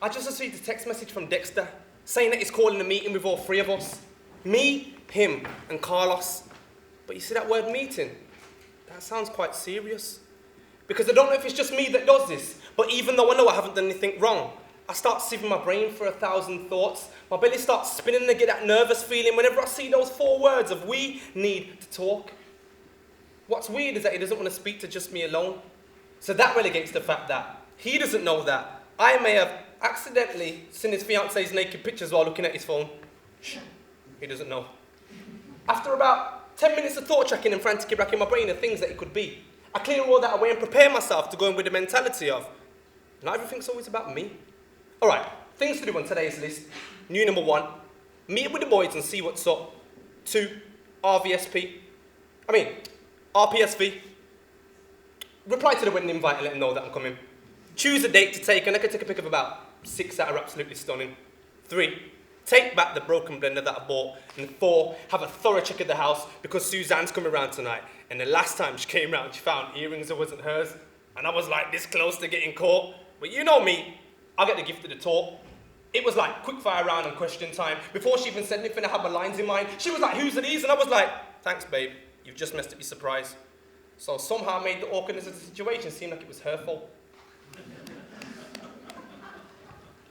I just received a text message from Dexter saying that he's calling a meeting with all three of us. Me, him, and Carlos. But you see that word meeting? That sounds quite serious. Because I don't know if it's just me that does this, but even though I know I haven't done anything wrong, I start sieving my brain for 1,000 thoughts. My belly starts spinning and I get that nervous feeling whenever I see those 4 words of we need to talk. What's weird is that he doesn't want to speak to just me alone. So that relegates the fact that he doesn't know that I may have accidentally seen his fiance's naked pictures while looking at his phone. Shh, he doesn't know. After about 10 minutes of thought tracking and frantically racking my brain of things that it could be, I clear all that away and prepare myself to go in with the mentality of, not everything's always about me. All right, things to do on today's list. New number 1, meet up with the boys and see what's up. 2, RPSV. Reply to the wedding invite and let them know that I'm coming. Choose a date to take, and I can take a pic of about 6 that are absolutely stunning. 3, take back the broken blender that I bought. And 4, have a thorough check of the house because Suzanne's coming around tonight. And the last time she came round, she found earrings that wasn't hers. And I was like this close to getting caught. But you know me, I get the gift of the talk. It was like quick fire round and question time. Before she even said anything, I had my lines in mind. She was like, who's are these? And I was like, thanks, babe. You've just messed up your surprise. So somehow I made the awkwardness of the situation seem like it was her fault.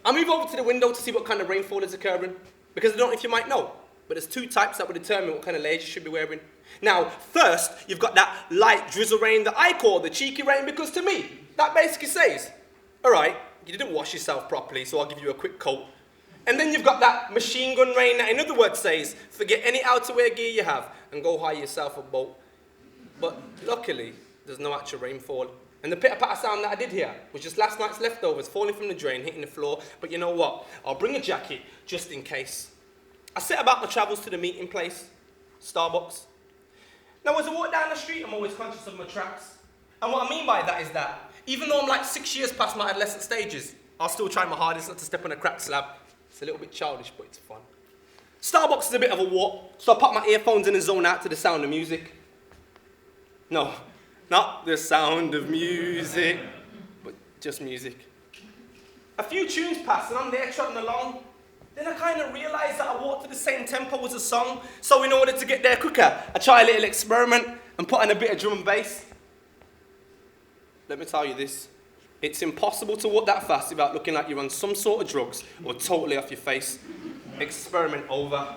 I move over to the window to see what kind of rainfall is occurring, because I don't know if you might know, but there's 2 types that will determine what kind of layers you should be wearing. Now, first, you've got that light drizzle rain that I call the cheeky rain, because to me, that basically says, all right, you didn't wash yourself properly, so I'll give you a quick coat. And then you've got that machine gun rain that, in other words, says, forget any outerwear gear you have and go hire yourself a boat. But luckily, there's no actual rainfall. And the pitter-patter sound that I did hear was just last night's leftovers falling from the drain, hitting the floor. But you know what? I'll bring a jacket just in case. I set about my travels to the meeting place, Starbucks. Now, as I walk down the street, I'm always conscious of my tracks. And what I mean by that is that, even though I'm like 6 years past my adolescent stages, I'll still try my hardest not to step on a cracked slab. It's a little bit childish, but it's fun. Starbucks is a bit of a walk, so I pop my earphones in and zone out to the sound of music. No, not the sound of music, but just music. A few tunes pass and I'm there trotting along. Then I kind of realise that I walk to the same tempo as the song, so in order to get there quicker, I try a little experiment and put in a bit of drum and bass. Let me tell you this, it's impossible to walk that fast without looking like you're on some sort of drugs or totally off your face. Experiment over.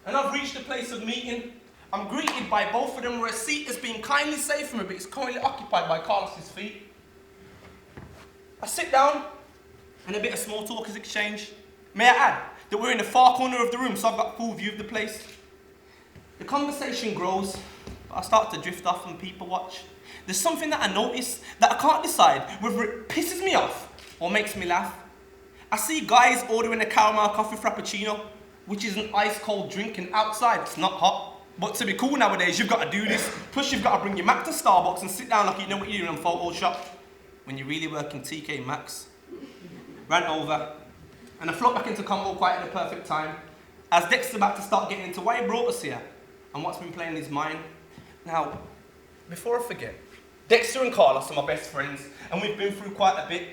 And I've reached the place of meeting. I'm greeted by both of them where a seat has been kindly saved for me, but it's currently occupied by Carlos's feet. I sit down, and a bit of small talk is exchanged. May I add that we're in the far corner of the room, so I've got full view of the place. The conversation grows, but I start to drift off and people watch. There's something that I notice that I can't decide whether it pisses me off or makes me laugh. I see guys ordering a caramel coffee frappuccino, which is an ice-cold drink, and outside it's not hot. But to be cool nowadays, you've got to do this. Plus, you've got to bring your Mac to Starbucks and sit down like you know what you're doing on Photoshop when you're really working TK Maxx. Ran over, and I float back into combo quite at the perfect time, as Dexter's about to start getting into why he brought us here and what's been playing in his mind. Now, before I forget, Dexter and Carlos are my best friends, and we've been through quite a bit.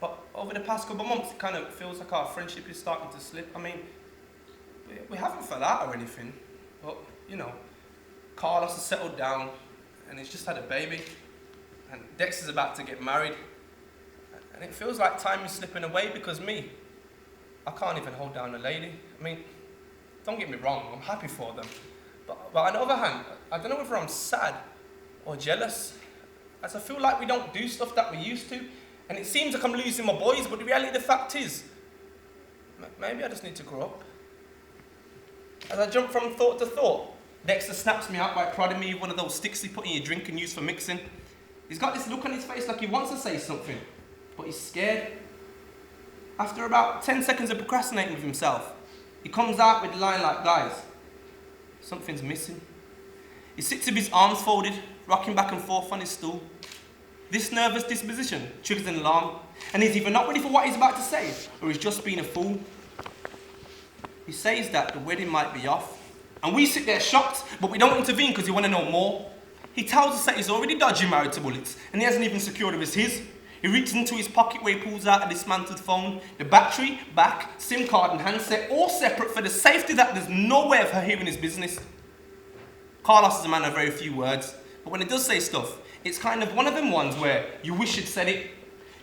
But over the past couple of months, it kind of feels like our friendship is starting to slip. I mean, we haven't fell out or anything. But, you know, Carlos has settled down and he's just had a baby. And Dexter's about to get married. And it feels like time is slipping away because I can't even hold down a lady. I mean, don't get me wrong, I'm happy for them. But on the other hand, I don't know whether I'm sad or jealous, as I feel like we don't do stuff that we used to. And it seems like I'm losing my boys, but the reality of the fact is, maybe I just need to grow up. As I jump from thought to thought, Dexter snaps me out by prodding me with one of those sticks he put in your drink and use for mixing. He's got this look on his face like he wants to say something, but he's scared. After about 10 seconds of procrastinating with himself, he comes out with a line like, guys, something's missing. He sits with his arms folded, rocking back and forth on his stool. This nervous disposition triggers an alarm, and he's either not ready for what he's about to say, or he's just being a fool. He says that the wedding might be off, and we sit there shocked, but we don't intervene because we want to know more. He tells us that he's already dodging married to bullets, and he hasn't even secured if it's his. He reaches into his pocket where he pulls out a dismantled phone, the battery, back, SIM card and handset, all separate for the safety that there's no way of her hearing his business. Carlos is a man of very few words, but when he does say stuff, it's kind of one of them ones where you wish he'd said it.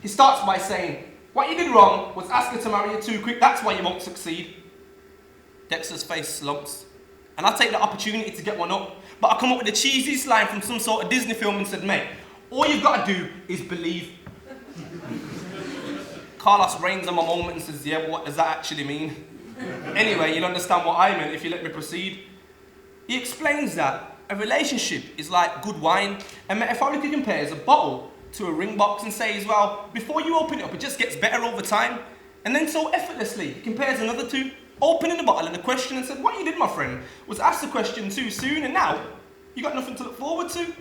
He starts by saying, "What you did wrong was ask her to marry you too quick, that's why you won't succeed." Dexter's face slumps, and I take the opportunity to get one up, but I come up with the cheesiest line from some sort of Disney film and said, "Mate, all you've got to do is believe." Carlos reins on my moment and says, "Yeah, but what does that actually mean?" Anyway, you'll understand what I meant if you let me proceed. He explains that a relationship is like good wine, and metaphorically compares a bottle to a ring box and says, well, before you open it up, it just gets better over time. And then so effortlessly, he compares another two, opening the bottle and the question and said, "What you did, my friend, was ask the question too soon, and now you got nothing to look forward to."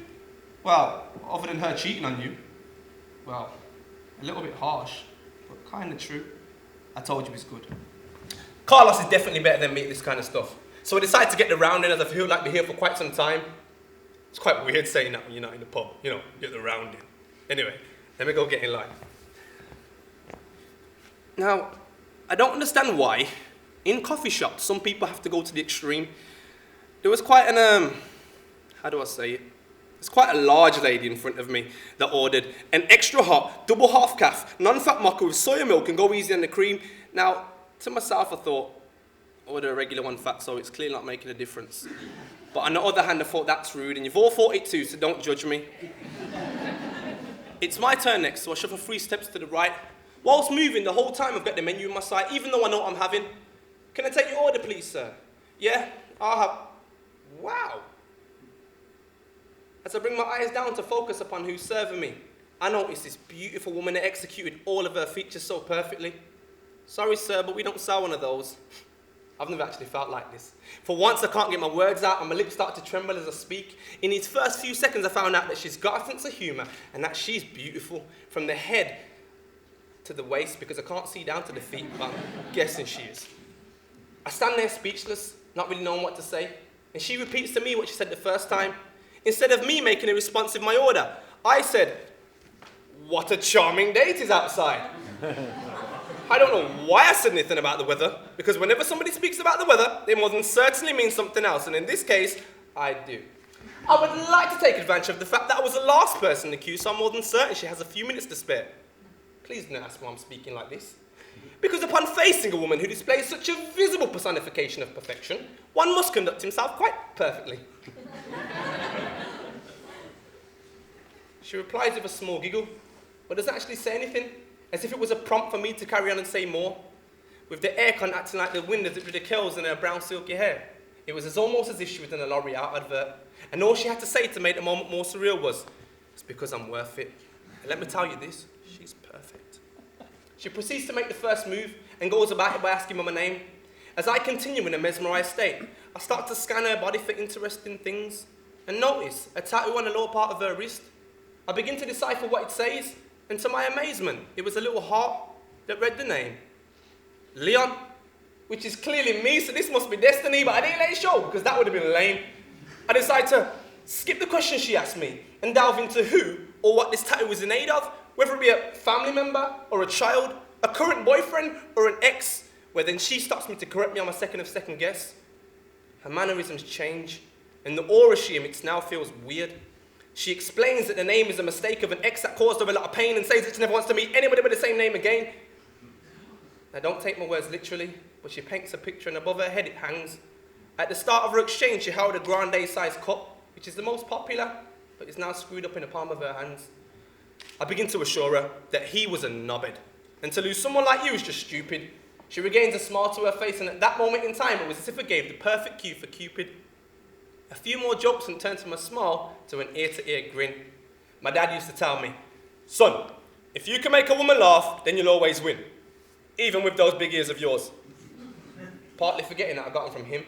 Well, other than her cheating on you. Well, a little bit harsh, but kind of true. I told you he's good. Carlos is definitely better than me at this kind of stuff. So I decided to get the round in as I feel like we're here for quite some time. It's quite weird saying that when you're not in the pub, get the round in. Anyway, let me go get in line. Now, I don't understand why, in coffee shops, some people have to go to the extreme. There was quite an, how do I say it? There's quite a large lady in front of me that ordered an extra hot, double half calf, non-fat mocha with soya milk and go easy on the cream. Now, to myself, I thought, order a regular one fat, so it's clearly not making a difference. But on the other hand, I thought that's rude, and you've all thought it too, so don't judge me. It's my turn next, so I shuffle 3 steps to the right. Whilst moving, the whole time I've got the menu on my side, even though I know what I'm having. "Can I take your order, please, sir?" "Yeah, I'll have..." Wow. As I bring my eyes down to focus upon who's serving me, I notice this beautiful woman that executed all of her features so perfectly. "Sorry, sir, but we don't sell one of those." I've never actually felt like this. For once, I can't get my words out and my lips start to tremble as I speak. In these first few seconds, I found out that she's got a sense of humour and that she's beautiful from the head to the waist, because I can't see down to the feet, but I'm guessing she is. I stand there speechless, not really knowing what to say, and she repeats to me what she said the first time. Instead of me making a response with my order, I said, "What a charming day it is outside." I don't know why I said anything about the weather, because whenever somebody speaks about the weather, they more than certainly mean something else, and in this case, I do. I would like to take advantage of the fact that I was the last person in the queue, so I'm more than certain she has a few minutes to spare. Please don't ask why I'm speaking like this. Because upon facing a woman who displays such a visible personification of perfection, one must conduct himself quite perfectly. She replies with a small giggle, but doesn't actually say anything, as if it was a prompt for me to carry on and say more. With the aircon acting like the wind as it did the curls in her brown silky hair, it was almost as if she was in a L'Oreal advert, and all she had to say to make the moment more surreal was, "It's because I'm worth it." And let me tell you this, she's perfect. She proceeds to make the first move and goes about it by asking me my name. As I continue in a mesmerised state, I start to scan her body for interesting things and notice a tattoo on the lower part of her wrist. I begin to decipher what it says, and to my amazement, it was a little heart that read the name, Leon, which is clearly me, so this must be destiny, but I didn't let it show because that would have been lame. I decided to skip the question she asked me and delve into who or what this tattoo was in aid of, whether it be a family member or a child, a current boyfriend or an ex, where then she stops me to correct me on my second guess. Her mannerisms change, and the aura she emits now feels weird. She explains that the name is a mistake of an ex that caused her a lot of pain and says that she never wants to meet anybody with the same name again. Now, don't take my words literally, but she paints a picture and above her head it hangs. At the start of her exchange, she held a grande-sized cup, which is the most popular, but is now screwed up in the palm of her hands. I begin to assure her that he was a knobhead, and to lose someone like you is just stupid. She regains a smile to her face, and at that moment in time, it was as if I gave the perfect cue for Cupid. A few more jokes and turned from a smile to an ear-to-ear grin. My dad used to tell me, "Son, if you can make a woman laugh, then you'll always win, even with those big ears of yours." Partly forgetting that I got them from him.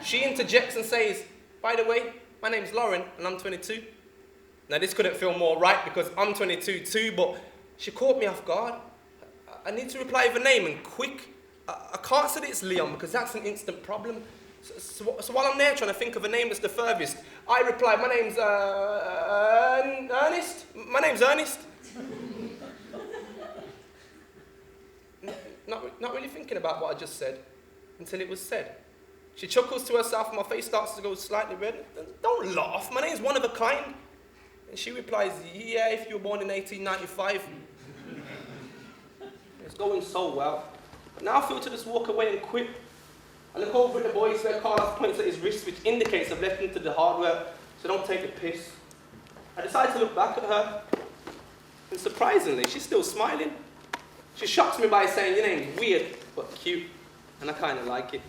She interjects and says, "By the way, my name's Lauren and I'm 22. Now this couldn't feel more right because I'm 22 too, but she caught me off guard. I need to reply with a name and quick. I can't say that it's Leon because that's an instant problem. So while I'm there trying to think of a name that's the furthest, I reply, "My name's Ernest. My name's Ernest." not really thinking about what I just said until it was said. She chuckles to herself and my face starts to go slightly red. Don't laugh, my name's one of a kind. And she replies, yeah, if you were born in 1895. It's going so well. But now I feel to just walk away and quit. I look over at the boys where Carlos points at his wrist, which indicates I've left him to the hardware, so don't take the piss. I decide to look back at her, and surprisingly, she's still smiling. She shocks me by saying, your name's weird, but cute, and I kind of like it.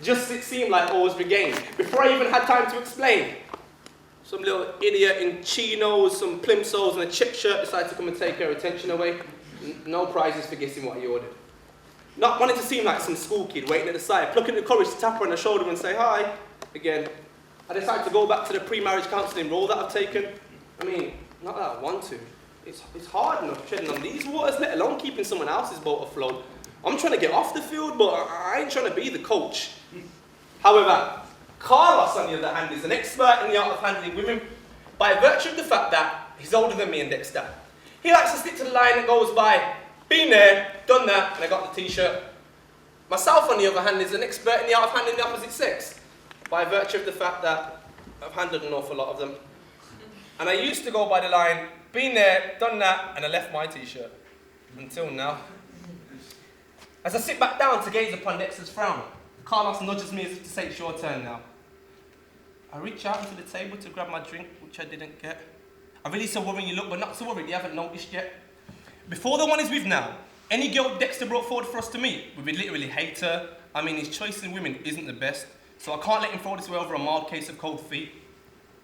Just it seemed like all was regained, before I even had time to explain. Some little idiot in chinos, some plimsolls and a check shirt decided to come and take her attention away. No prizes for guessing what he ordered. Not wanting to seem like some school kid waiting at the side, plucking the courage to tap her on the shoulder and say hi again. I decided to go back to the pre-marriage counselling role that I've taken. I mean, not that I want to. It's hard enough treading on these waters, let alone keeping someone else's boat afloat. I'm trying to get off the field, but I ain't trying to be the coach. However, Carlos, on the other hand, is an expert in the art of handling women by virtue of the fact that he's older than me and Dexter. He likes to stick to the line that goes by, been there, done that, and I got the t-shirt. Myself, on the other hand, is an expert in the art of handling the opposite sex by virtue of the fact that I've handled an awful lot of them. And I used to go by the line, been there, done that, and I left my t-shirt. Until now. As I sit back down to gaze upon Dexter's frown, Carlos nudges me as if to say it's your turn now. I reach out to the table to grab my drink, which I didn't get. I release a worrying look, but not so worried, you haven't noticed yet. Before the one he's with now, any girl Dexter brought forward for us to meet, we would literally hate her. I mean, his choice in women isn't the best, so I can't let him throw this way over a mild case of cold feet.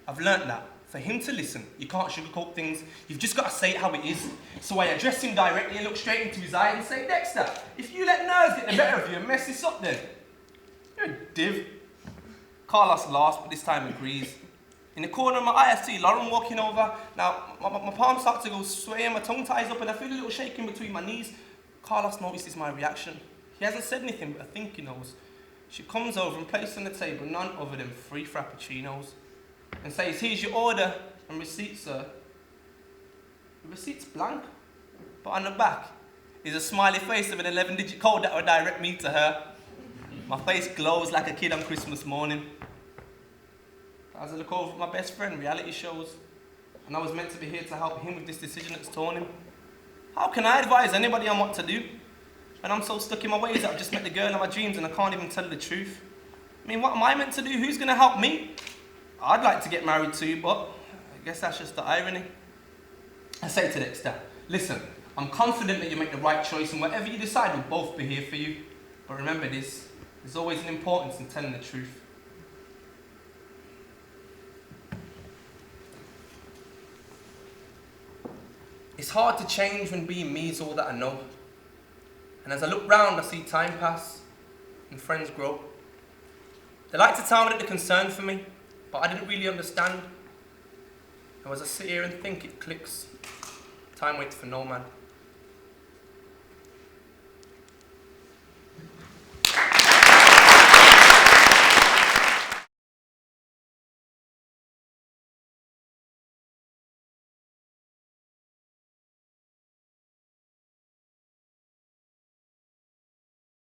I've learnt that. For him to listen, you can't sugarcoat things, you've just got to say it how it is. So I address him directly and look straight into his eye and say, Dexter, if you let nerves get the better of you and mess this up then, you're a div. Carlos laughs, but this time agrees. In the corner of my eye, I see Lauren walking over. Now, my palms start to go swaying, my tongue ties up, and I feel a little shaking between my knees. Carlos notices my reaction. He hasn't said anything, but I think he knows. She comes over and places on the table none other than 3 frappuccinos and says, here's your order and receipt, sir. The receipt's blank, but on the back is a smiley face of an 11-digit code that will direct me to her. My face glows like a kid on Christmas morning. As I look over at my best friend, reality shows, and I was meant to be here to help him with this decision that's torn him. How can I advise anybody on what to do? And I'm so stuck in my ways that I've just met the girl of my dreams and I can't even tell the truth. I mean, what am I meant to do? Who's going to help me? I'd like to get married too, but I guess that's just the irony. I say to Dexter, listen, I'm confident that you make the right choice and whatever you decide, we'll both be here for you. But remember this, there's always an importance in telling the truth. It's hard to change when being me is all that I know. And as I look round, I see time pass and friends grow. They like to tell me that they're concerned for me, but I didn't really understand. And as I sit here and think, it clicks. Time waits for no man.